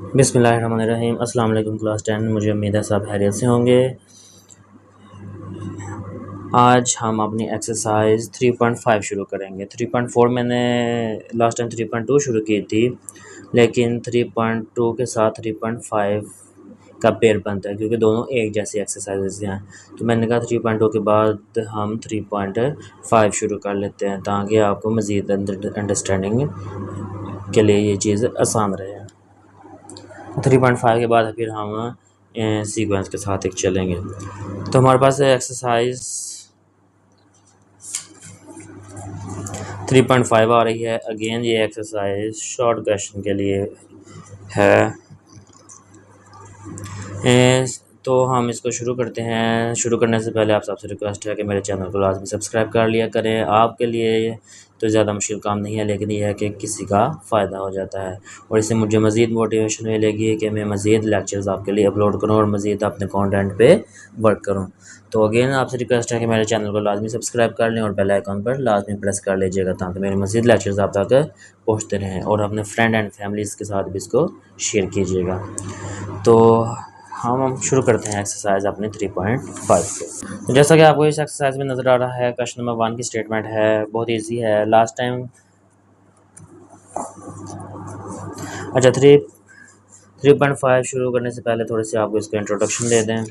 बिस्मिल्लाहिर्रहमानिर्रहीम। अस्सलाम वालेकुम क्लास 10। मुझे उम्मीद है सब खैरियत से होंगे। आज हम अपनी एक्सरसाइज 3.5 शुरू करेंगे। 3.4 मैंने लास्ट टाइम 3.2 शुरू की थी, लेकिन 3.2 के साथ 3.5 का पेयर बनता है क्योंकि दोनों एक जैसी एक्सरसाइजेज हैं। तो मैंने कहा 3.2 के बाद हम 3.5 शुरू कर लेते हैं ताकि आपको मज़ीद अंडरस्टैंडिंग के लिए ये चीज़ आसान रहे। 3.5 के बाद फिर हम सीक्वेंस के साथ एक चलेंगे। तो हमारे पास एक्सरसाइज 3.5 आ रही है। अगेन ये एक्सरसाइज शॉर्ट क्वेश्चन के लिए है। तो हम इसको शुरू करते हैं। शुरू करने से पहले आप सबसे रिक्वेस्ट है कि मेरे चैनल को लाजमी सब्सक्राइब कर लिया करें। आपके लिए तो ज़्यादा मुश्किल काम नहीं है, लेकिन यह है कि किसी का फ़ायदा हो जाता है और इससे मुझे मज़ीद मोटिवेशन मिलेगी कि मैं मज़ीद लेक्चर्स आपके लिए अपलोड करूं और मज़ीद अपने कंटेंट पे वर्क करूं। तो अगेन आपसे रिक्वेस्ट है कि मेरे चैनल को लाजमी सब्सक्राइब कर लें और बेल आइकन पर लाजमी प्रेस कर लीजिएगा ताकि मेरे मज़ीद लेक्चर्स आप तक पहुँचते रहें और अपने फ्रेंड एंड फैमिलीज़ के साथ भी इसको शेयर कीजिएगा। तो हम शुरू करते हैं एक्सरसाइज अपनी 3.5 से। तो जैसा कि आपको इस एक्सरसाइज में नज़र आ रहा है, क्वेश्चन नंबर 1 की स्टेटमेंट है, बहुत इजी है। लास्ट टाइम अच्छा 3.5 शुरू करने से पहले थोड़ी सी आपको इसका इंट्रोडक्शन दे दें।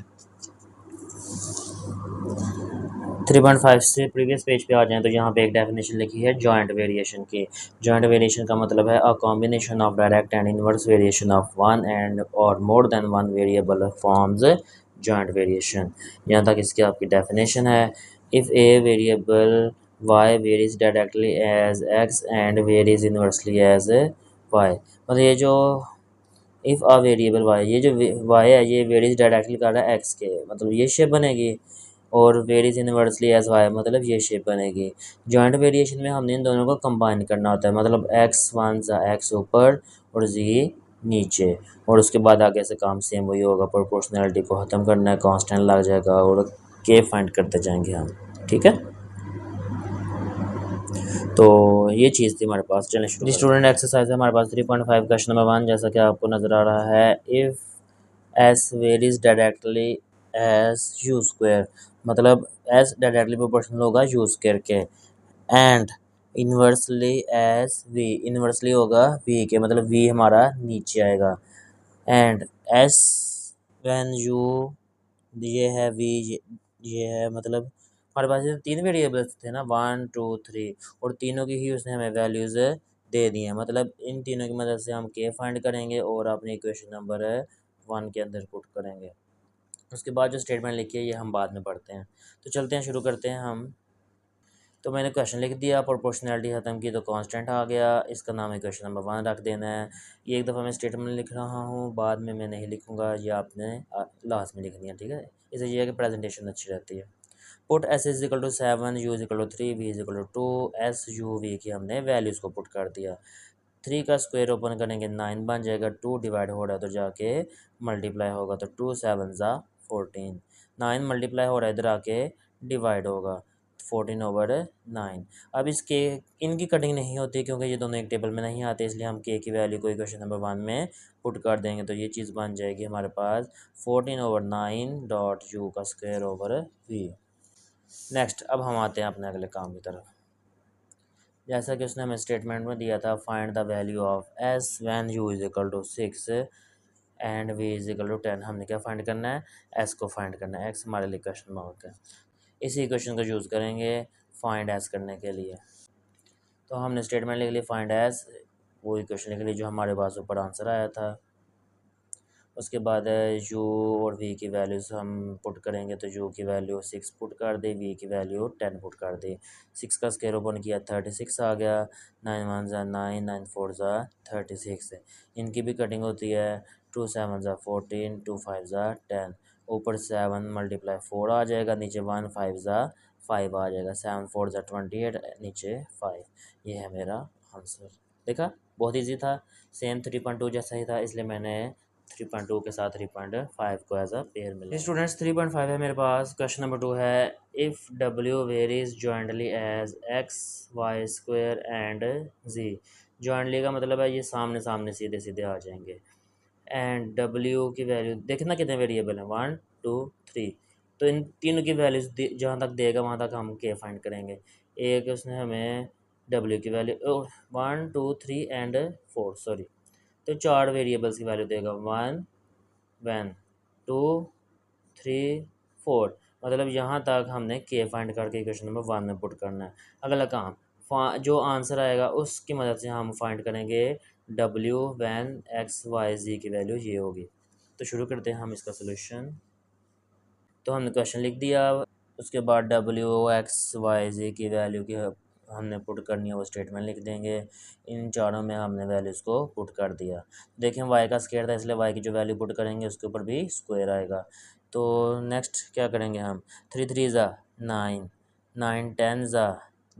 3.5 से प्रीवियस पेज पे आ जाएं तो यहाँ पे एक डेफिनेशन लिखी है जॉइंट वेरिएशन की। जॉइंट वेरिएशन का मतलब है a combination of direct and inverse variation of one and or more than one variable forms joint variation. यहाँ तक इसकी आपकी डेफिनेशन है। If a variable y varies directly as x and varies inversely as y, मतलब ये जो if a variable y, ये जो y है ये वेरीज डायरेक्टली कर रहा है x के, मतलब ये शेप बनेगी, और वेरीज इनवर्सली एज वाई मतलब ये शेप बनेगी। जॉइंट वेरिएशन में हमने इन दोनों को कंबाइन करना होता है, मतलब एक्स वन सा एक्स ऊपर और जी नीचे, और उसके बाद आगे से काम सेम वही होगा। प्रोपोर्शनैलिटी को ख़त्म करना है, कांस्टेंट लग जाएगा और के फाइंड करते जाएंगे हम, ठीक है। तो ये चीज़ थी हमारे पास। चलें शुरू। स्टूडेंट एक्सरसाइज है हमारे पास 3.5 क्वेश्चन नंबर 1। जैसा कि आपको नज़र आ रहा है, if S varies directly S U square, मतलब एस डायरेक्टली प्रोपोर्शनल होगा यू स्क्वायर के, and inversely S V, inversely होगा वी के, मतलब वी हमारा नीचे आएगा, एंड एस वैन यू, ये है वी, ये है, मतलब हमारे पास ये 3 वेरिएबल्स थे ना, 1 2 3, और तीनों की ही उसने हमें वैल्यूज़ दे दी हैं। मतलब इन तीनों की मदद से हम के फाइंड करेंगे और अपने इक्वेशन नंबर 1 के अंदर पुट करेंगे। उसके बाद जो स्टेटमेंट लिखी है ये हम बाद में पढ़ते हैं। तो चलते हैं, शुरू करते हैं हम। तो मैंने क्वेश्चन लिख दिया, प्रोपोर्शनैलिटी ख़त्म की तो कांस्टेंट आ गया, इसका नाम है क्वेश्चन नंबर 1 रख देना है। ये एक दफ़ा मैं स्टेटमेंट लिख रहा हूँ, बाद में मैं नहीं लिखूँगा, ये आपने लास्ट में लिखनी है, ठीक है। इसे ये है कि प्रेजेंटेशन अच्छी रहती है। Put S is equal to 7, U is equal to 3, V is equal to 2, S U V की हमने वैल्यूज़ को पुट कर दिया। 3 का स्क्वायर ओपन करेंगे 9 बन जाएगा, 2 डिवाइड हो रहा है तो जाके मल्टीप्लाई होगा, तो 2 7 ज़ा 14, 9 मल्टीप्लाई हो रहा है इधर आके डिवाइड होगा, 14/9। अब इसके इनकी कटिंग नहीं होती क्योंकि ये दोनों एक टेबल में नहीं आते, इसलिए हम के की वैल्यू को इक्वेशन नंबर 1 में पुट कर देंगे। तो ये चीज़ बन जाएगी हमारे पास 14/9 डॉट यू का स्क्वायर ओवर वी। नेक्स्ट, अब हम आते हैं अपने अगले काम की तरफ। जैसा कि उसने हमें स्टेटमेंट में दिया था, find the value of S when U is equal to 6 and V is equal to 10। हमने क्या फाइंड करना है, एस को फाइंड करना है। एक्स हमारे लिए क्वेश्चन मार्क है, इसी इक्वेशन को यूज़ करेंगे फाइंड एस करने के लिए। तो हमने स्टेटमेंट लिख ली फाइंड एस, वो इक्वेशन लिख ली जो हमारे पास ऊपर आंसर आया था। उसके बाद यू और वी की वैल्यूज़ हम पुट करेंगे, तो यू की वैल्यू 6 पुट कर दी, वी की वैल्यू 10 पुट कर दी। 6 का स्क्वायर ओपन किया 36 आ गया, 9 1 ज़ा 9, 9 4 ज़ा 36। इनकी भी कटिंग होती है, 2 7 ज़ा 14, 2 5 ज़ा 10, ऊपर 7 मल्टीप्लाई 4 आ जाएगा, नीचे 1 5 ज़ा 5 आ जाएगा, 7 4 ज़ा 28, नीचे 5। ये है मेरा आंसर। देखा, बहुत ईजी था, सेम 3.2 जैसा ही था, इसलिए मैंने 3.2 के साथ 3.5 को एज अ पेयर मिला। स्टूडेंट्स 3.5 है मेरे पास। क्वेश्चन नंबर 2 है, इफ़ डब्ल्यू varies jointly as x y square and z. Jointly का मतलब है ये सामने सामने सीधे सीधे आ जाएंगे। एंड डब्ल्यू की वैल्यू देखें ना कितने वेरिएबल हैं, 1 2 3। तो इन तीनों की वैल्यूज जहाँ तक देगा वहाँ तक हम के फाइंड करेंगे। एक उसने हमें डब्ल्यू की वैल्यू 1 2 3 एंड 4 सॉरी, तो 4 वेरिएबल्स की वैल्यू देगा, 1 1 2 3 4। मतलब यहाँ तक हमने के फाइंड करके इक्वेशन नंबर 1 में पुट करना है। अगला काम, जो आंसर आएगा उसकी मदद से हम फाइंड करेंगे डब्ल्यू वैन एक्स वाई जी की वैल्यू ये होगी। तो शुरू करते हैं हम इसका सोल्यूशन। तो हमने क्वेश्चन लिख दिया, उसके बाद डब्ल्यू एक्स वाई जी की वैल्यू की हमने पुट करनी है, वो स्टेटमेंट लिख देंगे। इन चारों में हमने वैल्यूज़ को पुट कर दिया। देखें वाई का स्क्वायर था इसलिए वाई की जो वैल्यू पुट करेंगे उसके ऊपर भी स्क्वायर आएगा। तो नेक्स्ट क्या करेंगे हम, 3 3 ज़ा 9, 9 10 ज़ा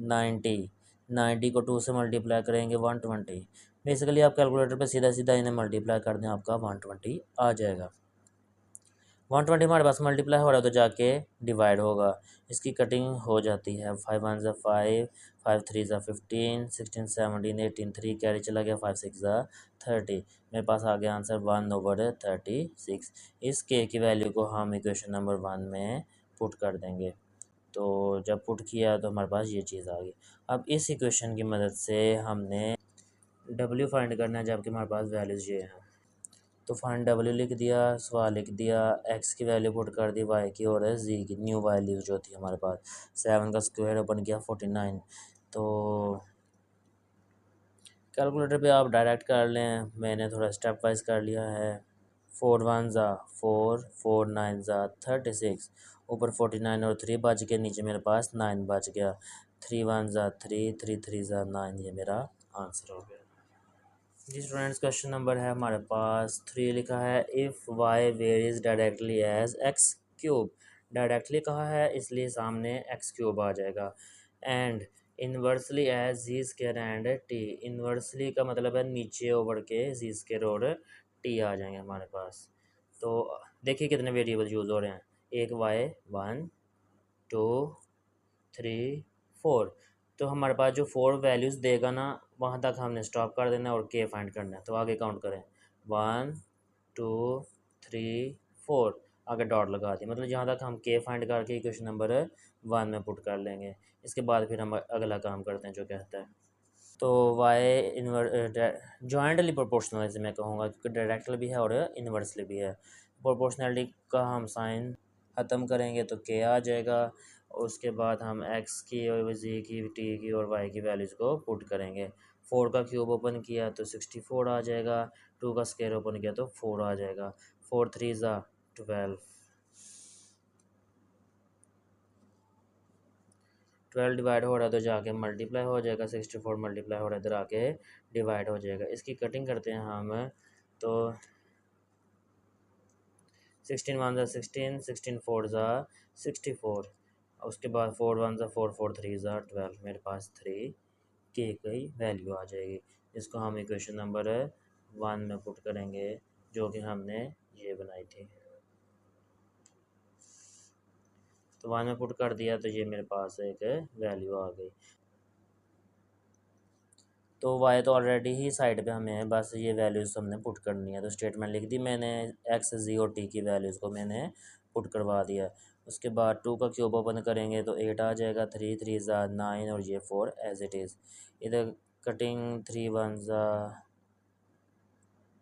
90, 90 को 2 से मल्टीप्लाई करेंगे 120। बेसिकली आप कैलकुलेटर पे सीधा सीधा इन्हें मल्टीप्लाई कर दें, आपका 120 आ जाएगा। 120 हमारे पास मल्टीप्लाई हो रहा है तो जाके डिवाइड होगा, इसकी कटिंग हो जाती है। 5 1 ज़ा 5, 5 3 ज़ा 15, 16 17 18 3 कैरी चला गया, 5 6 ज़ा 30। मेरे पास आ गया आंसर 1/36। इस के की वैल्यू को हम इक्वेशन नंबर 1 में पुट कर देंगे। तो जब पुट किया तो हमारे पास ये चीज़ आ गई। अब इस इक्वेशन की मदद से हमने डब्ल्यू फाइंड करना है, जबकि हमारे पास वैल्यूज़ ये हैं। तो फाइंड डब्ल्यू लिख दिया, सवाल लिख दिया, एक्स की वैल्यू पुट कर दी, वाई की और जी की न्यू वैल्यूज जो थी हमारे पास। 7 का स्क्वायर ओपन किया 49। तो कैलकुलेटर पे आप डायरेक्ट कर लें, मैंने थोड़ा स्टेप वाइज कर लिया है। 4 1 ज़ा 4, 4 9 ज़ा 36, ऊपर 49 और 3 बच के, नीचे मेरे पास 9 बच गया। 3 1 ज़ा 3, 3 3 ज़ा 9, ये मेरा आंसर हो गया जी। स्टूडेंट्स क्वेश्चन नंबर है हमारे पास 3 लिखा है, if y varies directly as x cube. Directly कहा है इसलिए सामने एक्स क्यूब आ जाएगा। And inversely as z square and t. Inversely का मतलब है नीचे ओवर के जी स्केयर और टी आ जाएंगे हमारे पास। तो देखिए कितने वेरिएबल यूज़ हो रहे हैं, एक वाई 1 2 3 4। तो हमारे पास जो 4 वैल्यूज़ देगा ना वहाँ तक हमने स्टॉप कर देना है और के फाइंड करना है। तो आगे काउंट करें, 1 2 3 4, आगे डॉट लगा दी, मतलब जहाँ तक हम के फाइंड करके इक्वेशन नंबर 1 में पुट कर लेंगे। इसके बाद फिर हम अगला काम करते हैं जो कहता है, तो वाई जॉइंटली प्रोपोर्शनल ऐसे मैं कहूँगा, क्योंकि डायरेक्टली भी है और इन्वर्सली भी है। प्रोपोर्शनलिटी का हम साइन ख़त्म करेंगे तो के आ जाएगा। उसके बाद हम एक्स की और जी की टी की और वाई की वैल्यूज़ को पुट करेंगे। 4 का क्यूब ओपन किया तो 64 आ जाएगा, 2 का स्क्वायर ओपन किया तो 4 आ जाएगा, 4 3 ज़ा 12, 12 डिवाइड हो रहा है तो जाके मल्टीप्लाई हो जाएगा, 64 मल्टीप्लाई हो रहा है इधर आके डिवाइड हो जाएगा। इसकी कटिंग करते हैं हम, तो 16 1 ज़ा 16, 16 4 ज़ा 64, उसके बाद 4 1 ज़ा 4, 4 3 ज़ा 12, मेरे पास 3 के की वैल्यू आ जाएगी। इसको हम इक्वेशन नंबर 1 में पुट करेंगे जो कि हमने ये बनाई थी। तो 1 में पुट कर दिया तो ये मेरे पास एक वैल्यू आ गई। तो वाई तो ऑलरेडी ही साइड पे हमें है, बस ये वैल्यूज़ हमने पुट करनी है। तो स्टेटमेंट लिख दी मैंने, एक्स जी और टी की वैल्यूज़ को मैंने पुट करवा दिया। उसके बाद 2 का क्यूब ओपन करेंगे तो 8 आ जाएगा, 3 3 ज़ा 9 और ये 4 एज इट इज़। इधर कटिंग 3 1 ज़ा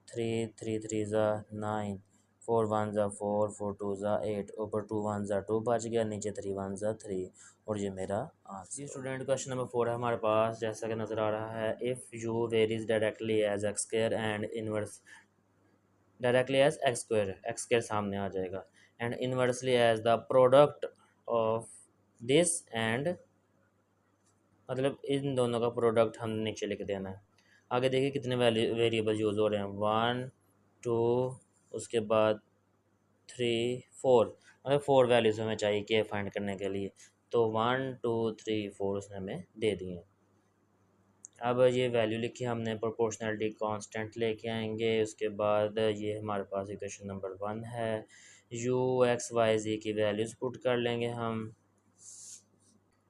3, 3 3 ज़ा 9, 4 1 ज़ा 4, 4 2 ज़ा 8, ऊपर 2 1 ज़ा 2 बच गया, नीचे 3 1 ज़ा 3 और ये मेरा आंसर। जी स्टूडेंट क्वेश्चन नंबर 4 है हमारे पास, जैसा कि नज़र आ रहा है, if u varies directly as x square and inverse directly as x square सामने आ जाएगा, and inversely as the product of this and, मतलब इन दोनों का प्रोडक्ट हम नीचे लिख देना है। आगे देखिए कितने वेरिएबल यूज़ हो रहे हैं, 1 2, उसके बाद 3 4, मतलब 4 वैल्यूज़ हमें चाहिए के फाइंड करने के लिए। तो 1 2 3 4 उसने हमें दे दिए। अब ये वैल्यू लिखी हमने, प्रोपोर्शनलिटी कांस्टेंट लेके आएंगे। उसके बाद ये हमारे पास इक्वेशन नंबर 1 है, यू एक्स वाई जी की वैल्यूज़ पुट कर लेंगे हम।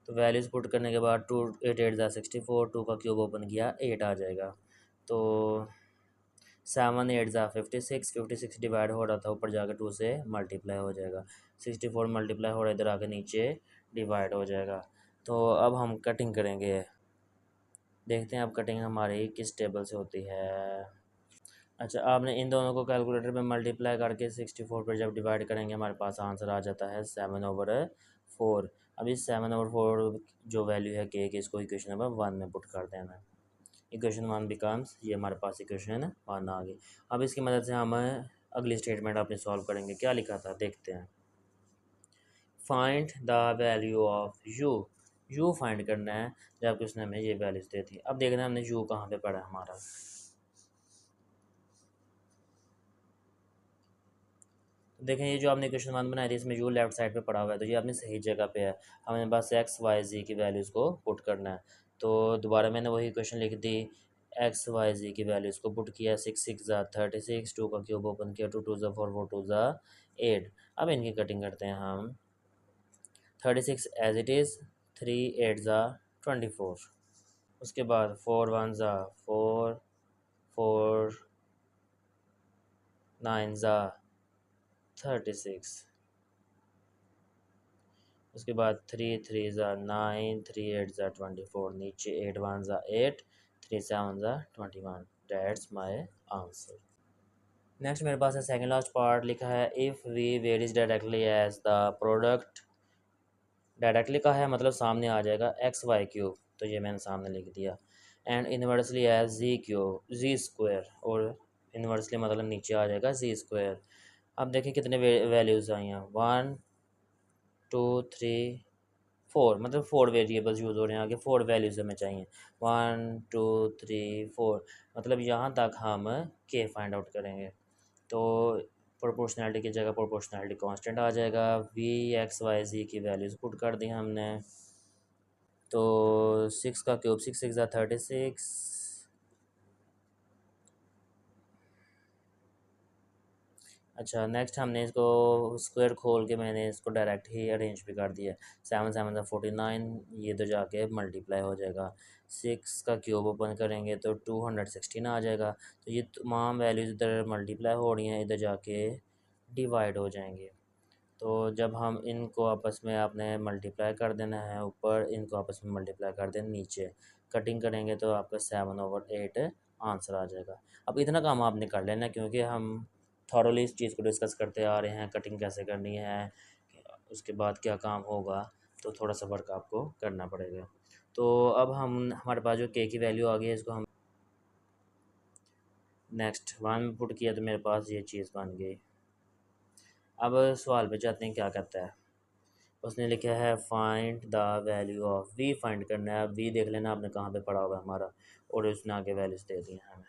तो वैल्यूज़ पुट करने के बाद 2 8 8 ज़ा 64, 2 का क्यूब ओपन किया 8 आ जाएगा। तो 7 8 ज़ा 56, 56 डिवाइड हो रहा था ऊपर जाकर 2 से मल्टीप्लाई हो जाएगा। 64 मल्टीप्लाई हो रहा है इधर आके नीचे डिवाइड हो जाएगा। तो अब हम कटिंग करेंगे, देखते हैं अब कटिंग हमारी किस टेबल से होती है। अच्छा, आपने इन दोनों को कैलकुलेटर में मल्टीप्लाई करके 64 पर जब डिवाइड करेंगे हमारे पास आंसर आ जाता है 7/4। अब इस 7/4 जो वैल्यू है के की, इसको इक्वेशन नंबर 1 में पुट कर देना। इक्वेशन 1 बिकम्स, ये हमारे पास इक्वेशन 1 आ गई। अब इसकी मदद से हम अगली स्टेटमेंट अपनी सॉल्व करेंगे। क्या लिखा था देखते हैं। Find the value of you find करना है, जबकि उसने हमें ये वैल्यूज दी थी। अब देखना है हमने यू कहाँ पे पढ़ा हमारा। देखें ये जो आपने इक्वेशन 1 बनाई थी इसमें यू लेफ्ट साइड पे पड़ा हुआ है, तो ये अपनी सही जगह पे है। हमें बस एक्स वाई जी की वैल्यूज़ को पुट करना है। तो दोबारा मैंने वही इक्वेशन लिख दी, एक्स वाई जी की वैल्यूज़ को पुट किया। 6 6 ज़ा 36, 2 का क्यूब ओपन किया, 2 2 ज़ा 4, 4 2 ज़ा 8। अब इनकी कटिंग करते हैं हम। 36 एज इट इज़, 3 8 ज़ा 24। उसके बाद 4 1 ज़ा 4, 4 9 ज़ा 36। उसके बाद 3 3 ज़ा 9, 3 8 ज़ा 24, नीचे 8 1 ज़ा 8, 3 7 ज़ा 21। Dates my answer. नेक्स्ट मेरे पास है सेकंड लास्ट पार्ट, लिखा है if v varies directly as the product. Directly का है मतलब सामने आ जाएगा एक्स वाई क्यूब, तो ये मैंने सामने लिख दिया। And inversely as z cube z square, और इन्वर्सली मतलब नीचे आ जाएगा जी स्क्वायर। अब देखिए कितने वैल्यूज़ आई हैं, 1 2 3 4, मतलब 4 वेरिएबल्स यूज़ हो रहे हैं आगे, 4 वैल्यूज़ हमें चाहिए। 1 2 3 4, मतलब यहाँ तक हम के फाइंड आउट करेंगे। तो प्रोपोर्शनैलिटी की जगह प्रोपोर्शनैलिटी कांस्टेंट आ जाएगा। वी एक्स वाई जी की वैल्यूज़ पुट कर दी हमने। तो 6 का क्यूब, 6 6 ज़ा 36। अच्छा, नेक्स्ट हमने इसको स्क्वायर खोल के मैंने इसको डायरेक्ट ही अरेंज भी कर दिया। 7 7 49, ये तो जाके मल्टीप्लाई हो जाएगा। 6 का क्यूब ओपन करेंगे तो 216 आ जाएगा। तो ये तमाम वैल्यूज़ इधर मल्टीप्लाई हो रही हैं, इधर जाके डिवाइड हो जाएंगे। तो जब हम इनको आपस में आपने मल्टीप्लाई कर देना है ऊपर, इनको आपस में मल्टीप्लाई कर देना नीचे, कटिंग करेंगे तो आपका 7/8 आंसर आ जाएगा। अब इतना काम आपने कर लेना, क्योंकि हम थॉरली इस चीज़ को डिस्कस करते आ रहे हैं, कटिंग कैसे करनी है, उसके बाद क्या काम होगा, तो थोड़ा सा वर्क आपको करना पड़ेगा। तो अब हमारे पास जो के की वैल्यू आ गई है, इसको हम नेक्स्ट 1 में पुट किया तो मेरे पास ये चीज़ बन गई। अब सवाल पे जाते हैं क्या कहता है। उसने लिखा है find the value of v, find करना है। वी देख लेना आपने कहाँ पे पड़ा हुआ है हमारा, और उसने आगे वैल्यूज़ दे दी हैं हमें।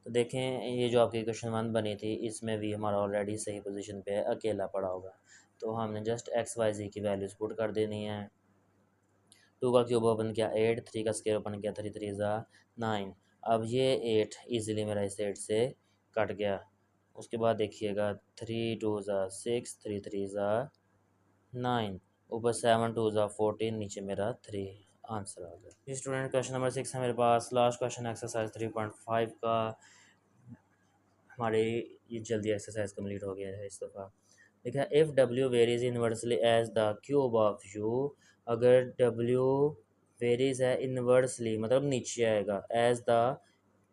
तो देखें ये जो आपकी क्वेश्चन 1 बनी थी, इसमें वी हमारा ऑलरेडी सही पोजीशन पे है, अकेला पड़ा होगा। तो हमने जस्ट एक्स वाई जी की वैल्यूज़ पुट कर देनी है। 2 का क्यूब ओपन किया 8, 3 का स्क्वायर ओपन किया 3 3 ज़ा 9। अब ये 8 इजीली मेरा इस 8 से कट गया। उसके बाद देखिएगा 3 2 ज़ा 6, 3 3 ज़ा 9, ऊपर 7 2 ज़ा 14, नीचे मेरा 3 आंसर आ गया। स्टूडेंट क्वेश्चन नंबर 6 है मेरे पास, लास्ट क्वेश्चन एक्सरसाइज 3.5 का। हमारे ये जल्दी एक्सरसाइज कंप्लीट हो गया है इस दफ़ा। देखा इफ़ डब्ल्यू varies inversely as the cube of u, अगर डब्ल्यू वेरीज है इन्वर्सली मतलब नीचे आएगा, एज द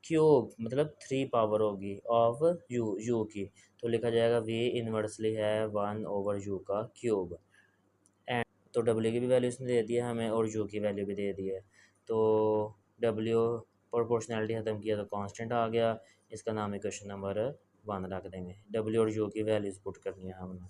क्यूब मतलब 3 पावर होगी ऑफ यू की, तो लिखा जाएगा वी इन्वर्सली है 1/यू का क्यूब। एंड तो डब्ल्यू की भी वैल्यू इसने दे दी है हमें, और यू की वैल्यू भी दे दी है। तो डब्ल्यू प्रोपोर्शनैलिटी ख़त्म किया तो कांस्टेंट आ गया, इसका नाम है क्वेश्चन नंबर 1 रख देंगे। डब्ल्यू और यू की वैल्यूज़ पुट करनी है हमने।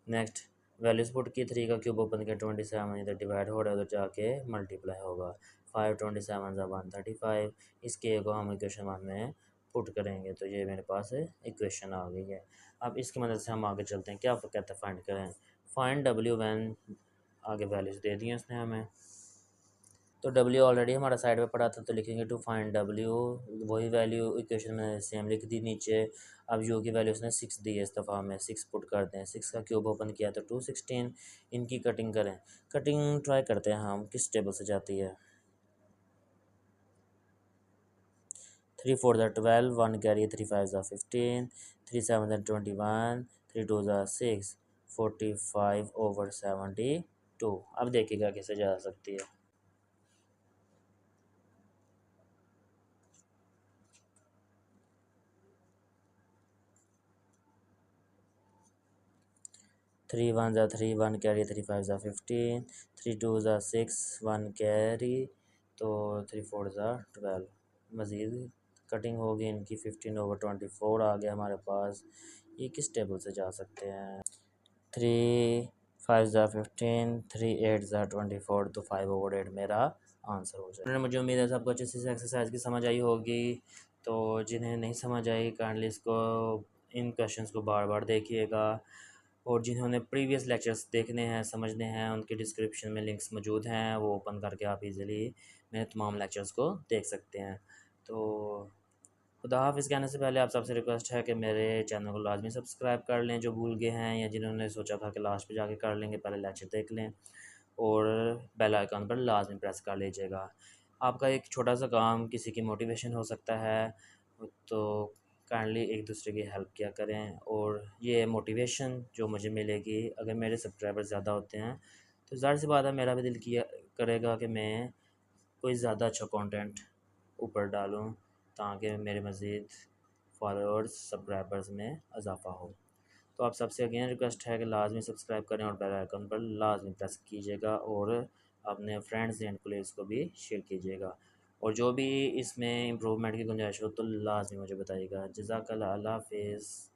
नेक्स्ट वैल्यूज़ पुट की, 3 का क्यूब ओपन किया 27, इधर डिवाइड हो रहा है, उधर जाके मल्टीप्लाई होगा। 5 27 ज़ा 135, इसके को हम इक्वेशन 1 में पुट करेंगे, तो ये मेरे पास इक्वेशन आ गई है। अब इसकी मदद से हम आगे चलते हैं, क्या कहते हैं फाइंड करें। फाइंड डब्ल्यू वैन, आगे वैल्यूज़ दे दी हैं उसने हमें। तो डब्ल्यू ऑलरेडी हमारा साइड पे पड़ा था, तो लिखेंगे टू फाइंड डब्ल्यू, वही वैल्यू इक्वेशन में सेम लिख दी नीचे। अब यू की वैल्यू उसने 6 दी है, इस दफ़ा हमें 6 पुट करते हैं। 6 का क्यूब ओपन किया तो 216। इनकी कटिंग करें, कटिंग ट्राई करते हैं हम किस टेबल से जाती है। 3 4 ज़ा 12, 1 कैरी, 3 5 ज़ा 15, 3 7 ज़ा 21, 3 2 ज़ा 6, 45/72। अब देखिएगा कैसे जा सकती है। 3 1 ज़ा 3, 1 कैरी, 3 5 ज़ा 15, 3 2 ज़ा 6, 1 कैरी, तो 3 4 ज़ा 12। मज़ीद कटिंग होगी इनकी, 15/24 आ गया हमारे पास। ये किस टेबल से जा सकते हैं। 3 5 ज़ा 15, 3 8 ज़ा 24, तो 5/8 मेरा आंसर हो जाए। मुझे उम्मीद है सबको अच्छे से एक्सरसाइज की समझ आई होगी। तो जिन्हें नहीं समझ आई काइंडली इसको, इन क्वेश्चंस को बार बार देखिएगा। और जिन्होंने प्रीवियस लेक्चर्स देखने हैं, समझने हैं, उनके डिस्क्रिप्शन में लिंक्स मौजूद हैं, वो ओपन करके आप इजीली मेरे तमाम लेक्चर्स को देख सकते हैं। तो खुदा हाफ़िज़ कहने से पहले आप सबसे रिक्वेस्ट है कि मेरे चैनल को लाजमी सब्सक्राइब कर लें, जो भूल गए हैं या जिन्होंने सोचा था कि लास्ट पे जाके कर लेंगे, पहले लेक्चर देख लें और बेल आइकन पर लाजमी प्रेस कर लीजिएगा। आपका एक छोटा सा काम किसी की मोटिवेशन हो सकता है, तो काइंडली एक दूसरे की हेल्प किया करें। और ये मोटिवेशन जो मुझे मिलेगी, अगर मेरे सब्सक्राइबर ज़्यादा होते हैं तो ज़ाहिर सी बात है मेरा भी दिल किया करेगा कि मैं कोई ज़्यादा अच्छा कंटेंट ऊपर डालूं, ताकि मेरे मज़ीद फॉलोअर्स सब्सक्राइबर्स में इजाफ़ा हो। तो आप सबसे अगेन रिक्वेस्ट है कि लाजमी सब्सक्राइब करें और बेल आइकन पर लाजमी प्रेस कीजिएगा और अपने फ्रेंड्स एंड कोलीग्स को भी शेयर कीजिएगा। और जो भी इसमें इम्प्रूवमेंट की गुंजाइश हो तो लाजमी मुझे बताइएगा। जज़ाकल्लाह, अल्लाह हाफ़िज़।